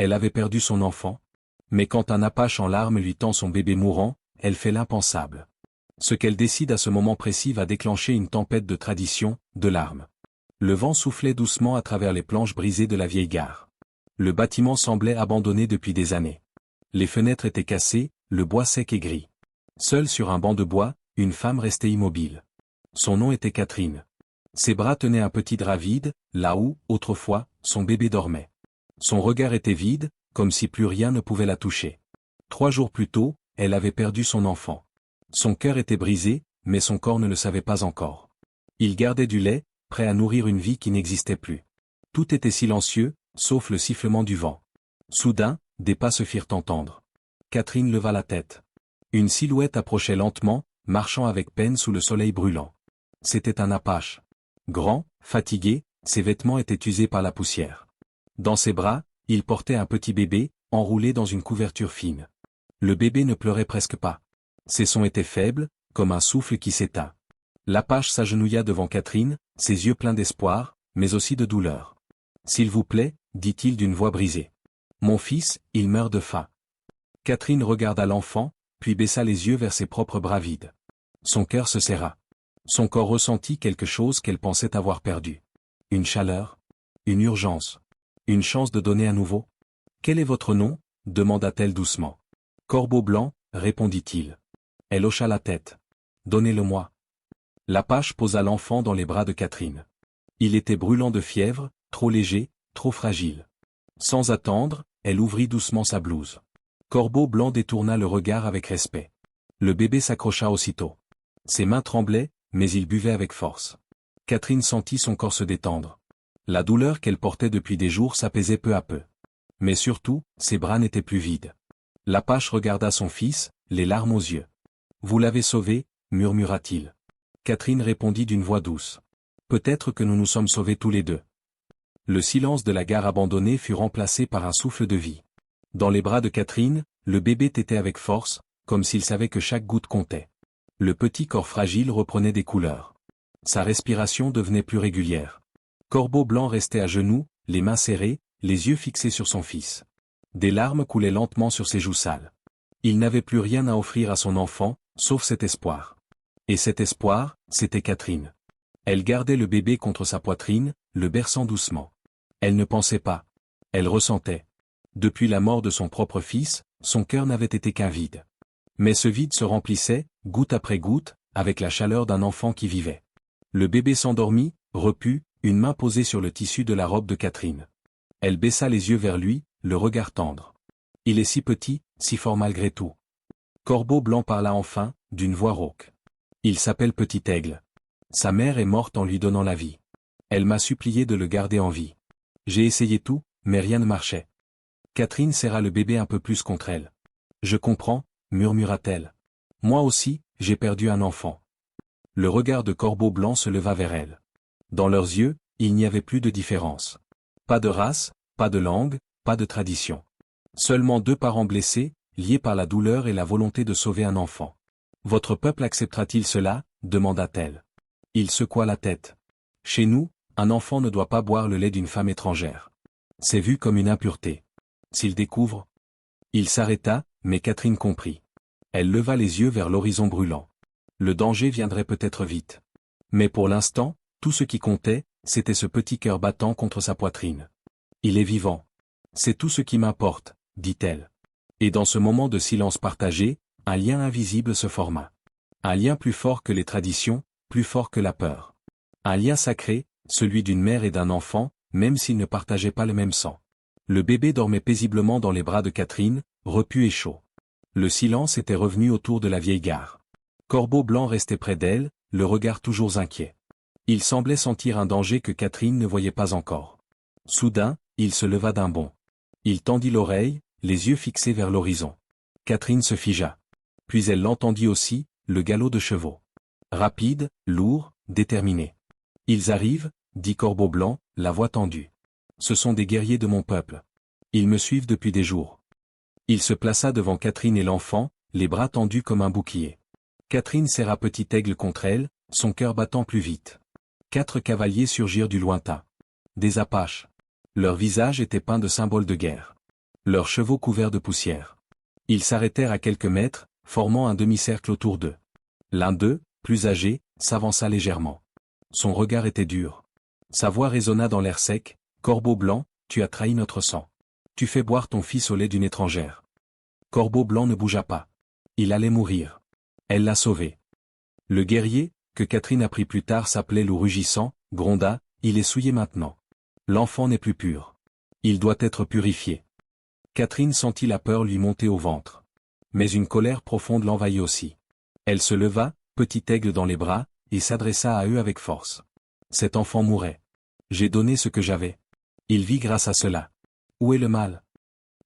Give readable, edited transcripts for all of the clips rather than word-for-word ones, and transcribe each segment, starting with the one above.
Elle avait perdu son enfant. Mais quand un Apache en larmes lui tend son bébé mourant, elle fait l'impensable. Ce qu'elle décide à ce moment précis va déclencher une tempête de tradition, de larmes. Le vent soufflait doucement à travers les planches brisées de la vieille gare. Le bâtiment semblait abandonné depuis des années. Les fenêtres étaient cassées, le bois sec et gris. Seule sur un banc de bois, une femme restait immobile. Son nom était Catherine. Ses bras tenaient un petit drap vide, là où, autrefois, son bébé dormait. Son regard était vide, comme si plus rien ne pouvait la toucher. 3 jours plus tôt, elle avait perdu son enfant. Son cœur était brisé, mais son corps ne le savait pas encore. Il gardait du lait, prêt à nourrir une vie qui n'existait plus. Tout était silencieux, sauf le sifflement du vent. Soudain, des pas se firent entendre. Catherine leva la tête. Une silhouette approchait lentement, marchant avec peine sous le soleil brûlant. C'était un Apache. Grand, fatigué, ses vêtements étaient usés par la poussière. Dans ses bras, il portait un petit bébé, enroulé dans une couverture fine. Le bébé ne pleurait presque pas. Ses sons étaient faibles, comme un souffle qui s'éteint. L'Apache s'agenouilla devant Catherine, ses yeux pleins d'espoir, mais aussi de douleur. « S'il vous plaît, dit-il d'une voix brisée. Mon fils, il meurt de faim. » Catherine regarda l'enfant, puis baissa les yeux vers ses propres bras vides. Son cœur se serra. Son corps ressentit quelque chose qu'elle pensait avoir perdu. Une chaleur. Une urgence. Une chance de donner à nouveau. « Quel est votre nom » demanda-t-elle doucement. « Corbeau blanc » répondit-il. Elle hocha la tête. « Donnez-le-moi. » L'Apache posa l'enfant dans les bras de Catherine. Il était brûlant de fièvre, trop léger, trop fragile. Sans attendre, elle ouvrit doucement sa blouse. Corbeau blanc détourna le regard avec respect. Le bébé s'accrocha aussitôt. Ses mains tremblaient, mais il buvait avec force. Catherine sentit son corps se détendre. La douleur qu'elle portait depuis des jours s'apaisait peu à peu. Mais surtout, ses bras n'étaient plus vides. L'Apache regarda son fils, les larmes aux yeux. « Vous l'avez sauvé » murmura-t-il. Catherine répondit d'une voix douce. « Peut-être que nous nous sommes sauvés tous les deux. » Le silence de la gare abandonnée fut remplacé par un souffle de vie. Dans les bras de Catherine, le bébé tétait avec force, comme s'il savait que chaque goutte comptait. Le petit corps fragile reprenait des couleurs. Sa respiration devenait plus régulière. Corbeau blanc restait à genoux, les mains serrées, les yeux fixés sur son fils. Des larmes coulaient lentement sur ses joues sales. Il n'avait plus rien à offrir à son enfant, sauf cet espoir. Et cet espoir, c'était Catherine. Elle gardait le bébé contre sa poitrine, le berçant doucement. Elle ne pensait pas. Elle ressentait. Depuis la mort de son propre fils, son cœur n'avait été qu'un vide. Mais ce vide se remplissait, goutte après goutte, avec la chaleur d'un enfant qui vivait. Le bébé s'endormit, repu, une main posée sur le tissu de la robe de Catherine. Elle baissa les yeux vers lui, le regard tendre. « Il est si petit, si fort malgré tout. » Corbeau blanc parla enfin, d'une voix rauque. « Il s'appelle Petit Aigle. Sa mère est morte en lui donnant la vie. Elle m'a supplié de le garder en vie. J'ai essayé tout, mais rien ne marchait. » Catherine serra le bébé un peu plus contre elle. « Je comprends, » murmura-t-elle. « Moi aussi, j'ai perdu un enfant. » Le regard de Corbeau blanc se leva vers elle. Dans leurs yeux, il n'y avait plus de différence. Pas de race, pas de langue, pas de tradition. Seulement 2 parents blessés, liés par la douleur et la volonté de sauver un enfant. « Votre peuple acceptera-t-il cela » demanda-t-elle. Il secoua la tête. « Chez nous, un enfant ne doit pas boire le lait d'une femme étrangère. C'est vu comme une impureté. S'il découvre... » Il s'arrêta, mais Catherine comprit. Elle leva les yeux vers l'horizon brûlant. Le danger viendrait peut-être vite. Mais pour l'instant, tout ce qui comptait, c'était ce petit cœur battant contre sa poitrine. « Il est vivant. C'est tout ce qui m'importe, » dit-elle. Et dans ce moment de silence partagé, un lien invisible se forma. Un lien plus fort que les traditions, plus fort que la peur. Un lien sacré, celui d'une mère et d'un enfant, même s'ils ne partageaient pas le même sang. Le bébé dormait paisiblement dans les bras de Catherine, repu et chaud. Le silence était revenu autour de la vieille gare. Corbeau blanc restait près d'elle, le regard toujours inquiet. Il semblait sentir un danger que Catherine ne voyait pas encore. Soudain, il se leva d'un bond. Il tendit l'oreille, les yeux fixés vers l'horizon. Catherine se figea. Puis elle l'entendit aussi, le galop de chevaux. Rapide, lourd, déterminé. « Ils arrivent » dit Corbeau blanc, la voix tendue. « Ce sont des guerriers de mon peuple. Ils me suivent depuis des jours. » Il se plaça devant Catherine et l'enfant, les bras tendus comme un bouclier. Catherine serra Petit Aigle contre elle, son cœur battant plus vite. 4 cavaliers surgirent du lointain. Des Apaches. Leurs visages étaient peints de symboles de guerre. leurs chevaux couverts de poussière. Ils s'arrêtèrent à quelques mètres, formant un demi-cercle autour d'eux. L'un d'eux, plus âgé, s'avança légèrement. Son regard était dur. Sa voix résonna dans l'air sec, « Corbeau blanc, tu as trahi notre sang. Tu fais boire ton fils au lait d'une étrangère. » Corbeau blanc ne bougea pas. Il allait mourir. Elle l'a sauvé. Le guerrier, que Catherine apprit plus tard s'appelait Loup rugissant, gronda, « Il est souillé maintenant. L'enfant n'est plus pur. Il doit être purifié. » Catherine sentit la peur lui monter au ventre. Mais une colère profonde l'envahit aussi. Elle se leva, petit aigle dans les bras, et s'adressa à eux avec force. Cet enfant mourait. J'ai donné ce que j'avais. Il vit grâce à cela. Où est le mal?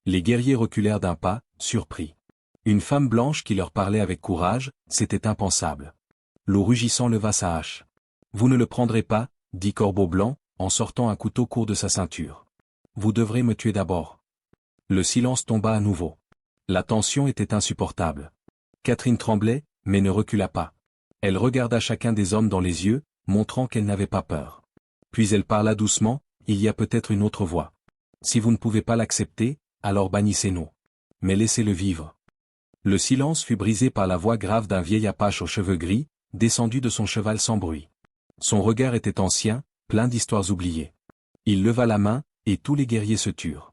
Les guerriers reculèrent d'un pas, surpris. Une femme blanche qui leur parlait avec courage, c'était impensable. Loup rugissant leva sa hache. Vous ne le prendrez pas, dit Corbeau blanc, en sortant un couteau court de sa ceinture. Vous devrez me tuer d'abord. Le silence tomba à nouveau. La tension était insupportable. Catherine tremblait, mais ne recula pas. Elle regarda chacun des hommes dans les yeux, montrant qu'elle n'avait pas peur. Puis elle parla doucement, il y a peut-être une autre voie. Si vous ne pouvez pas l'accepter, alors bannissez-nous. Mais laissez-le vivre. Le silence fut brisé par la voix grave d'un vieil apache aux cheveux gris, descendu de son cheval sans bruit. Son regard était ancien, plein d'histoires oubliées. Il leva la main, et tous les guerriers se turent.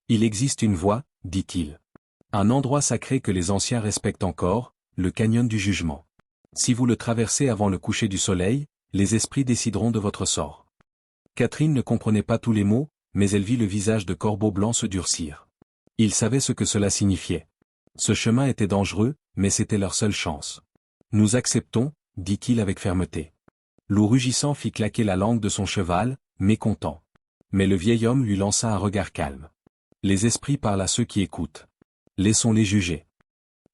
Il existe une voie, dit-il. Un endroit sacré que les anciens respectent encore, le canyon du jugement. Si vous le traversez avant le coucher du soleil, les esprits décideront de votre sort. Catherine ne comprenait pas tous les mots, mais elle vit le visage de Corbeau blanc se durcir. Il savait ce que cela signifiait. Ce chemin était dangereux, mais c'était leur seule chance. Nous acceptons, dit-il avec fermeté. Loup rugissant fit claquer la langue de son cheval, mécontent. Mais le vieil homme lui lança un regard calme. Les esprits parlent à ceux qui écoutent. Laissons-les juger.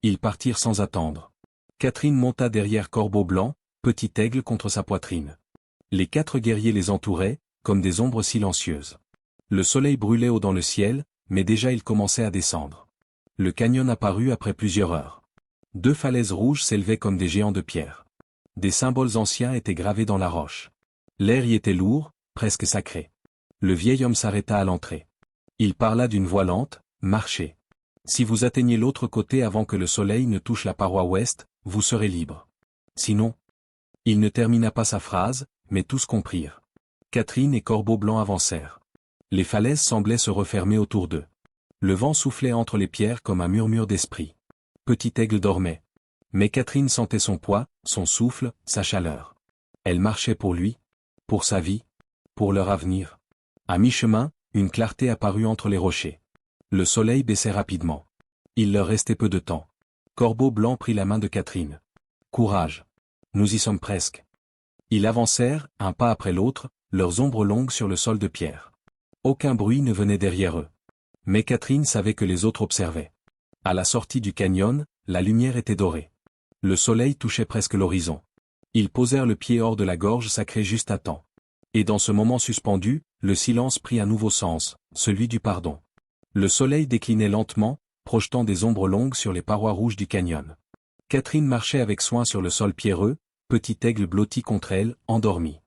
Ils partirent sans attendre. Catherine monta derrière Corbeau blanc, petit aigle contre sa poitrine. Les 4 guerriers les entouraient, comme des ombres silencieuses. Le soleil brûlait haut dans le ciel, mais déjà il commençait à descendre. Le canyon apparut après plusieurs heures. 2 falaises rouges s'élevaient comme des géants de pierre. Des symboles anciens étaient gravés dans la roche. L'air y était lourd, presque sacré. Le vieil homme s'arrêta à l'entrée. Il parla d'une voix lente, « Marchez. Si vous atteignez l'autre côté avant que le soleil ne touche la paroi ouest, vous serez libre. Sinon... » Il ne termina pas sa phrase, mais tous comprirent. Catherine et Corbeau blanc avancèrent. Les falaises semblaient se refermer autour d'eux. Le vent soufflait entre les pierres comme un murmure d'esprit. Petit aigle dormait. Mais Catherine sentait son poids, son souffle, sa chaleur. Elle marchait pour lui, pour sa vie, pour leur avenir. À mi-chemin, une clarté apparut entre les rochers. Le soleil baissait rapidement. Il leur restait peu de temps. Corbeau blanc prit la main de Catherine. « Courage. Nous y sommes presque. » Ils avancèrent, un pas après l'autre, leurs ombres longues sur le sol de pierre. Aucun bruit ne venait derrière eux. Mais Catherine savait que les autres observaient. À la sortie du canyon, la lumière était dorée. Le soleil touchait presque l'horizon. Ils posèrent le pied hors de la gorge sacrée juste à temps. Et dans ce moment suspendu, le silence prit un nouveau sens, celui du pardon. Le soleil déclinait lentement, projetant des ombres longues sur les parois rouges du canyon. Catherine marchait avec soin sur le sol pierreux, petit aigle blotti contre elle, endormi.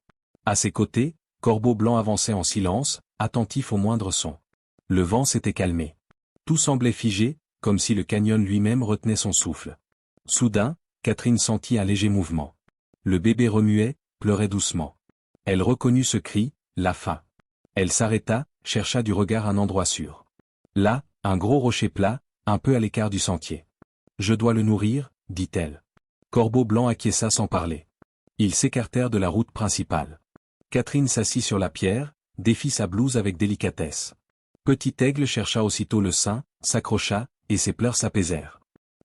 À ses côtés, Corbeau blanc avançait en silence, attentif au moindre son. Le vent s'était calmé. Tout semblait figé, comme si le canyon lui-même retenait son souffle. Soudain, Catherine sentit un léger mouvement. Le bébé remuait, pleurait doucement. Elle reconnut ce cri, la faim. Elle s'arrêta, chercha du regard un endroit sûr. Là, un gros rocher plat, un peu à l'écart du sentier. « Je dois le nourrir », dit-elle. Corbeau blanc acquiesça sans parler. Ils s'écartèrent de la route principale. Catherine s'assit sur la pierre, défit sa blouse avec délicatesse. Petit aigle chercha aussitôt le sein, s'accrocha, et ses pleurs s'apaisèrent.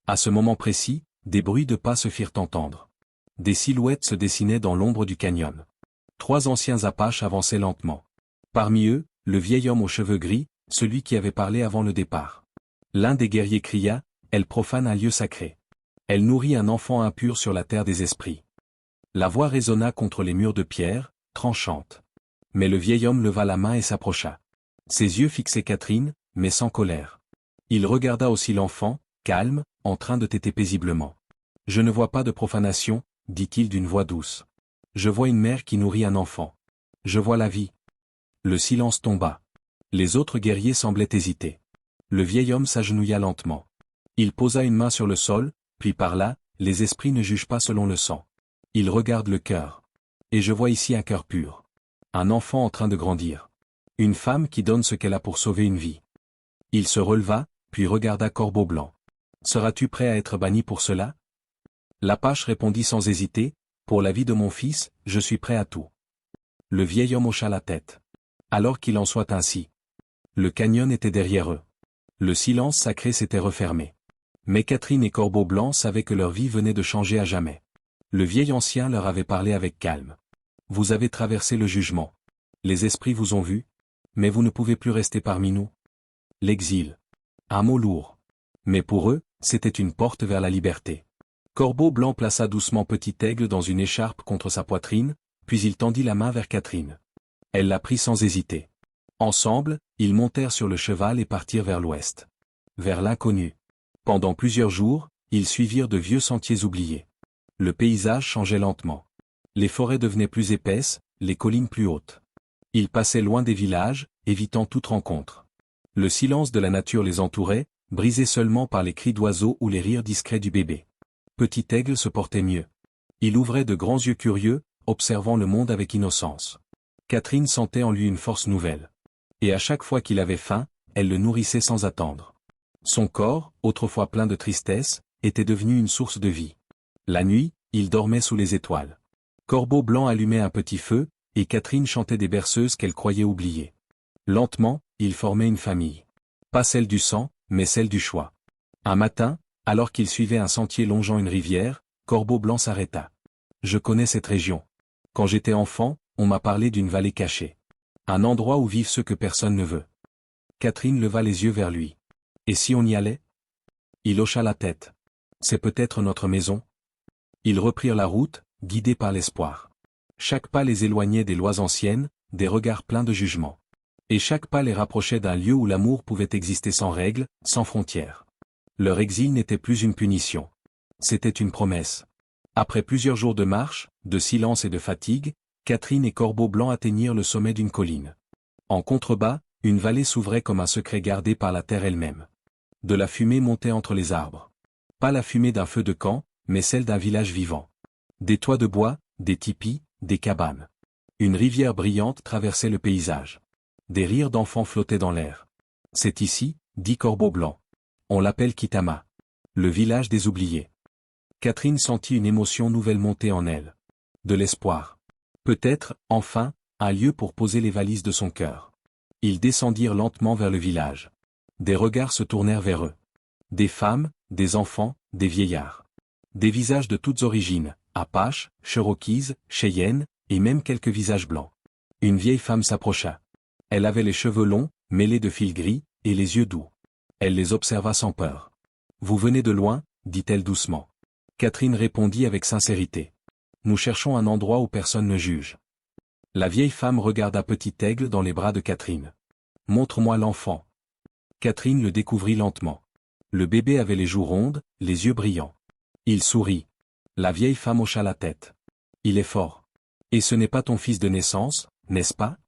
À ce moment précis, des bruits de pas se firent entendre. Des silhouettes se dessinaient dans l'ombre du canyon. 3 anciens apaches avançaient lentement. Parmi eux, le vieil homme aux cheveux gris, celui qui avait parlé avant le départ. L'un des guerriers cria, « Elle profane un lieu sacré. Elle nourrit un enfant impur sur la terre des esprits. » La voix résonna contre les murs de pierre, tranchante. Mais le vieil homme leva la main et s'approcha. Ses yeux fixaient Catherine, mais sans colère. Il regarda aussi l'enfant, calme, en train de téter paisiblement. « Je ne vois pas de profanation, » dit-il d'une voix douce. « Je vois une mère qui nourrit un enfant. Je vois la vie. » Le silence tomba. Les autres guerriers semblaient hésiter. Le vieil homme s'agenouilla lentement. Il posa une main sur le sol, puis par là, les esprits ne jugent pas selon le sang. Ils regardent le cœur. Et je vois ici un cœur pur. Un enfant en train de grandir. Une femme qui donne ce qu'elle a pour sauver une vie. Il se releva, puis regarda Corbeau Blanc. Seras-tu prêt à être banni pour cela? L'Apache répondit sans hésiter, pour la vie de mon fils, je suis prêt à tout. Le vieil homme hocha la tête. Alors qu'il en soit ainsi. Le canyon était derrière eux. Le silence sacré s'était refermé. Mais Catherine et Corbeau Blanc savaient que leur vie venait de changer à jamais. Le vieil ancien leur avait parlé avec calme. Vous avez traversé le jugement. Les esprits vous ont vu. Mais vous ne pouvez plus rester parmi nous. L'exil. Un mot lourd. Mais pour eux, c'était une porte vers la liberté. Corbeau Blanc plaça doucement Petit Aigle dans une écharpe contre sa poitrine, puis il tendit la main vers Catherine. Elle la prit sans hésiter. Ensemble, ils montèrent sur le cheval et partirent vers l'ouest. Vers l'inconnu. Pendant plusieurs jours, ils suivirent de vieux sentiers oubliés. Le paysage changeait lentement. Les forêts devenaient plus épaisses, les collines plus hautes. Ils passaient loin des villages, évitant toute rencontre. Le silence de la nature les entourait, brisé seulement par les cris d'oiseaux ou les rires discrets du bébé. Petit Aigle se portait mieux. Il ouvrait de grands yeux curieux, observant le monde avec innocence. Catherine sentait en lui une force nouvelle. Et à chaque fois qu'il avait faim, elle le nourrissait sans attendre. Son corps, autrefois plein de tristesse, était devenu une source de vie. La nuit, il dormait sous les étoiles. Corbeau Blanc allumait un petit feu, et Catherine chantait des berceuses qu'elle croyait oublier. Lentement, ils formaient une famille. Pas celle du sang, mais celle du choix. Un matin, alors qu'il suivait un sentier longeant une rivière, Corbeau Blanc s'arrêta. Je connais cette région. Quand j'étais enfant, on m'a parlé d'une vallée cachée. Un endroit où vivent ceux que personne ne veut. Catherine leva les yeux vers lui. Et si on y allait? Il hocha la tête. C'est peut-être notre maison. Ils reprirent la route, guidés par l'espoir. Chaque pas les éloignait des lois anciennes, des regards pleins de jugement. Et chaque pas les rapprochait d'un lieu où l'amour pouvait exister sans règles, sans frontières. Leur exil n'était plus une punition. C'était une promesse. Après plusieurs jours de marche, de silence et de fatigue, Catherine et Corbeau Blanc atteignirent le sommet d'une colline. En contrebas, une vallée s'ouvrait comme un secret gardé par la terre elle-même. De la fumée montait entre les arbres. Pas la fumée d'un feu de camp, mais celle d'un village vivant. Des toits de bois, des tipis, des cabanes. Une rivière brillante traversait le paysage. Des rires d'enfants flottaient dans l'air. C'est ici, dit Corbeau Blanc. On l'appelle Kitama. Le village des oubliés. Catherine sentit une émotion nouvelle monter en elle. De l'espoir. Peut-être, enfin, un lieu pour poser les valises de son cœur. Ils descendirent lentement vers le village. Des regards se tournèrent vers eux. Des femmes, des enfants, des vieillards. Des visages de toutes origines, Apaches, Cherokees, Cheyennes, et même quelques visages blancs. Une vieille femme s'approcha. Elle avait les cheveux longs, mêlés de fils gris, et les yeux doux. Elle les observa sans peur. « Vous venez de loin » dit-elle doucement. Catherine répondit avec sincérité. « Nous cherchons un endroit où personne ne juge. » La vieille femme regarda Petit Aigle dans les bras de Catherine. « Montre-moi l'enfant. » Catherine le découvrit lentement. Le bébé avait les joues rondes, les yeux brillants. Il sourit. La vieille femme hocha la tête. « Il est fort. Et ce n'est pas ton fils de naissance, n'est-ce pas ?»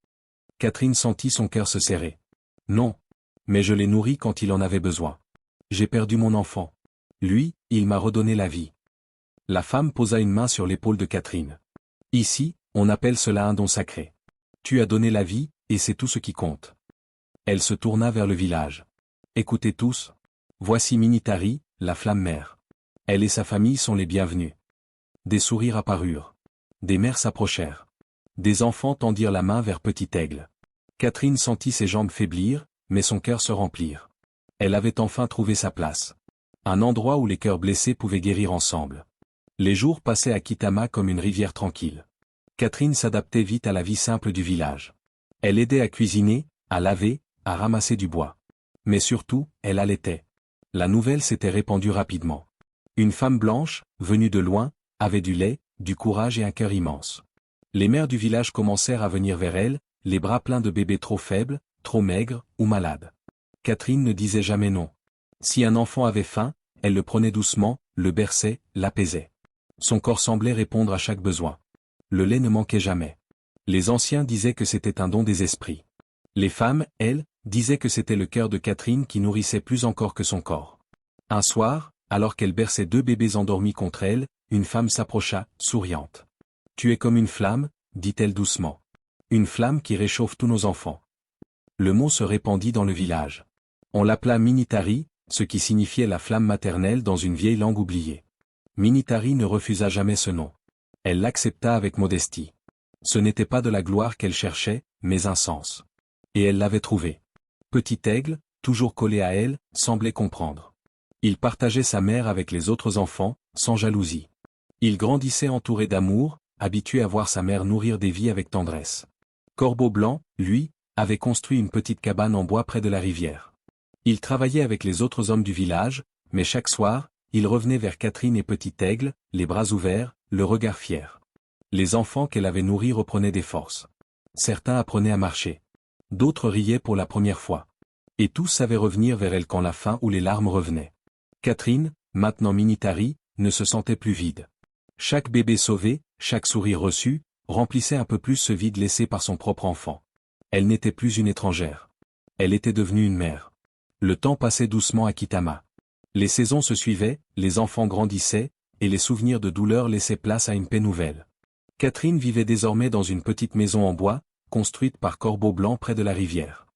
Catherine sentit son cœur se serrer. « Non. Mais je l'ai nourri quand il en avait besoin. J'ai perdu mon enfant. Lui, il m'a redonné la vie. » La femme posa une main sur l'épaule de Catherine. « Ici, on appelle cela un don sacré. Tu as donné la vie, et c'est tout ce qui compte. » Elle se tourna vers le village. « Écoutez tous. Voici Minitari, la flamme mère. Elle et sa famille sont les bienvenus. » Des sourires apparurent. Des mères s'approchèrent. Des enfants tendirent la main vers Petit Aigle. Catherine sentit ses jambes faiblir, mais son cœur se remplir. Elle avait enfin trouvé sa place. Un endroit où les cœurs blessés pouvaient guérir ensemble. Les jours passaient à Kitama comme une rivière tranquille. Catherine s'adaptait vite à la vie simple du village. Elle aidait à cuisiner, à laver, à ramasser du bois. Mais surtout, elle allaitait. La nouvelle s'était répandue rapidement. Une femme blanche, venue de loin, avait du lait, du courage et un cœur immense. Les mères du village commencèrent à venir vers elle, les bras pleins de bébés trop faibles, trop maigres, ou malades. Catherine ne disait jamais non. Si un enfant avait faim, elle le prenait doucement, le berçait, l'apaisait. Son corps semblait répondre à chaque besoin. Le lait ne manquait jamais. Les anciens disaient que c'était un don des esprits. Les femmes, elles, disait que c'était le cœur de Catherine qui nourrissait plus encore que son corps. Un soir, alors qu'elle berçait 2 bébés endormis contre elle, une femme s'approcha, souriante. « Tu es comme une flamme, dit-elle doucement. Une flamme qui réchauffe tous nos enfants. » Le mot se répandit dans le village. On l'appela Minitari, ce qui signifiait la flamme maternelle dans une vieille langue oubliée. Minitari ne refusa jamais ce nom. Elle l'accepta avec modestie. Ce n'était pas de la gloire qu'elle cherchait, mais un sens. Et elle l'avait trouvé. Petit Aigle, toujours collé à elle, semblait comprendre. Il partageait sa mère avec les autres enfants, sans jalousie. Il grandissait entouré d'amour, habitué à voir sa mère nourrir des vies avec tendresse. Corbeau Blanc, lui, avait construit une petite cabane en bois près de la rivière. Il travaillait avec les autres hommes du village, mais chaque soir, il revenait vers Catherine et Petit Aigle, les bras ouverts, le regard fier. Les enfants qu'elle avait nourris reprenaient des forces. Certains apprenaient à marcher. D'autres riaient pour la première fois. Et tous savaient revenir vers elle quand la faim ou les larmes revenaient. Catherine, maintenant Minitari, ne se sentait plus vide. Chaque bébé sauvé, chaque sourire reçu, remplissait un peu plus ce vide laissé par son propre enfant. Elle n'était plus une étrangère. Elle était devenue une mère. Le temps passait doucement à Kitama. Les saisons se suivaient, les enfants grandissaient, et les souvenirs de douleur laissaient place à une paix nouvelle. Catherine vivait désormais dans une petite maison en bois, construite par Corbeau Blanc près de la rivière.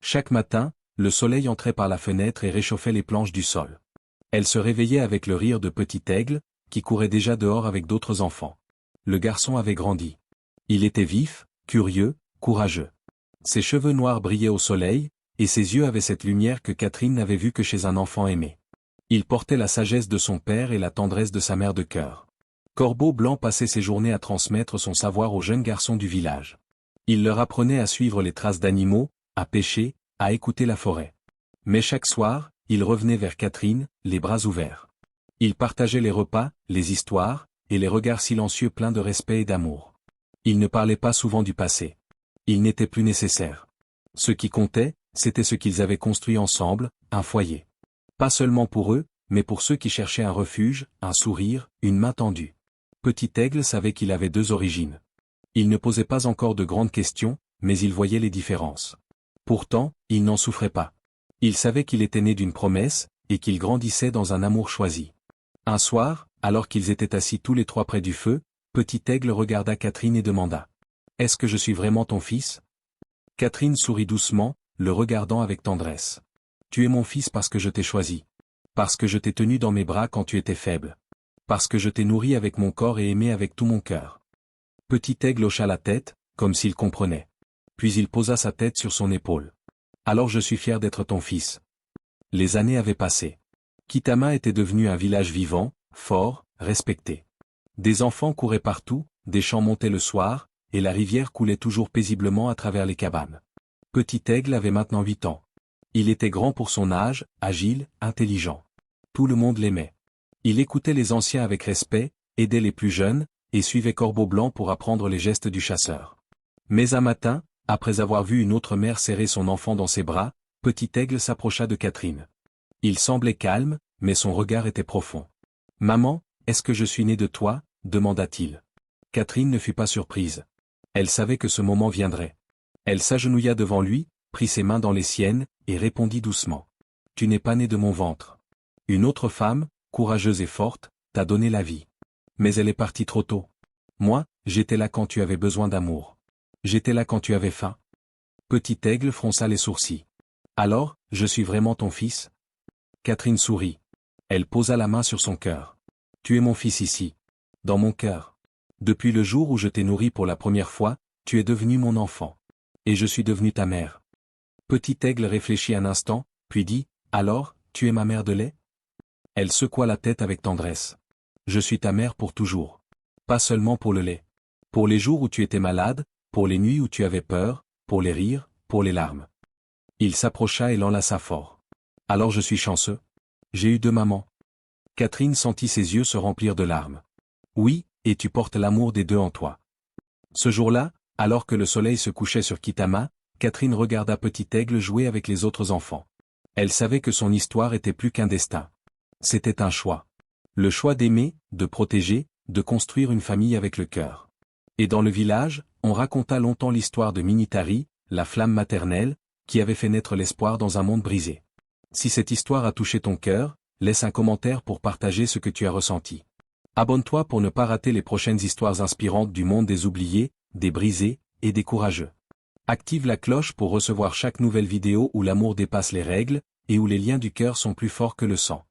Chaque matin, le soleil entrait par la fenêtre et réchauffait les planches du sol. Elle se réveillait avec le rire de Petit Aigle, qui courait déjà dehors avec d'autres enfants. Le garçon avait grandi. Il était vif, curieux, courageux. Ses cheveux noirs brillaient au soleil, et ses yeux avaient cette lumière que Catherine n'avait vue que chez un enfant aimé. Il portait la sagesse de son père et la tendresse de sa mère de cœur. Corbeau Blanc passait ses journées à transmettre son savoir aux jeunes garçons du village. Il leur apprenait à suivre les traces d'animaux, à pêcher, à écouter la forêt. Mais chaque soir, il revenait vers Catherine, les bras ouverts. Il partageait les repas, les histoires, et les regards silencieux pleins de respect et d'amour. Il ne parlait pas souvent du passé. Il n'était plus nécessaire. Ce qui comptait, c'était ce qu'ils avaient construit ensemble, un foyer. Pas seulement pour eux, mais pour ceux qui cherchaient un refuge, un sourire, une main tendue. Petit Aigle savait qu'il avait 2 origines. Il ne posait pas encore de grandes questions, mais il voyait les différences. Pourtant, il n'en souffrait pas. Il savait qu'il était né d'une promesse, et qu'il grandissait dans un amour choisi. Un soir, alors qu'ils étaient assis tous les 3 près du feu, Petit Aigle regarda Catherine et demanda « Est-ce que je suis vraiment ton fils ?» Catherine sourit doucement, le regardant avec tendresse. « Tu es mon fils parce que je t'ai choisi. Parce que je t'ai tenu dans mes bras quand tu étais faible. Parce que je t'ai nourri avec mon corps et aimé avec tout mon cœur. » Petit Aigle hocha la tête, comme s'il comprenait. Puis il posa sa tête sur son épaule. « Alors je suis fier d'être ton fils. » Les années avaient passé. Kitama était devenu un village vivant, fort, respecté. Des enfants couraient partout, des champs montaient le soir, et la rivière coulait toujours paisiblement à travers les cabanes. Petit Aigle avait maintenant 8 ans. Il était grand pour son âge, agile, intelligent. Tout le monde l'aimait. Il écoutait les anciens avec respect, aidait les plus jeunes, et suivait Corbeau Blanc pour apprendre les gestes du chasseur. Mais un matin, après avoir vu une autre mère serrer son enfant dans ses bras, Petit Aigle s'approcha de Catherine. Il semblait calme, mais son regard était profond. « Maman, est-ce que je suis né de toi ?» demanda-t-il. Catherine ne fut pas surprise. Elle savait que ce moment viendrait. Elle s'agenouilla devant lui, prit ses mains dans les siennes, et répondit doucement. « Tu n'es pas né de mon ventre. Une autre femme, courageuse et forte, t'a donné la vie. Mais elle est partie trop tôt. Moi, j'étais là quand tu avais besoin d'amour. J'étais là quand tu avais faim. » Petit Aigle fronça les sourcils. « Alors, je suis vraiment ton fils ?» Catherine sourit. Elle posa la main sur son cœur. « Tu es mon fils ici. Dans mon cœur. Depuis le jour où je t'ai nourri pour la première fois, tu es devenu mon enfant. Et je suis devenue ta mère. » Petit Aigle réfléchit un instant, puis dit, « Alors, tu es ma mère de lait ?» Elle secoua la tête avec tendresse. « Je suis ta mère pour toujours. Pas seulement pour le lait. Pour les jours où tu étais malade, pour les nuits où tu avais peur, pour les rires, pour les larmes. » Il s'approcha et l'enlaça fort. « Alors je suis chanceux. J'ai eu 2 mamans. » Catherine sentit ses yeux se remplir de larmes. « Oui, et tu portes l'amour des 2 en toi. » Ce jour-là, alors que le soleil se couchait sur Kitama, Catherine regarda Petit Aigle jouer avec les autres enfants. Elle savait que son histoire était plus qu'un destin. C'était un choix. Le choix d'aimer, de protéger, de construire une famille avec le cœur. Et dans le village, on raconta longtemps l'histoire de Minitari, la flamme maternelle, qui avait fait naître l'espoir dans un monde brisé. Si cette histoire a touché ton cœur, laisse un commentaire pour partager ce que tu as ressenti. Abonne-toi pour ne pas rater les prochaines histoires inspirantes du monde des oubliés, des brisés et des courageux. Active la cloche pour recevoir chaque nouvelle vidéo où l'amour dépasse les règles et où les liens du cœur sont plus forts que le sang.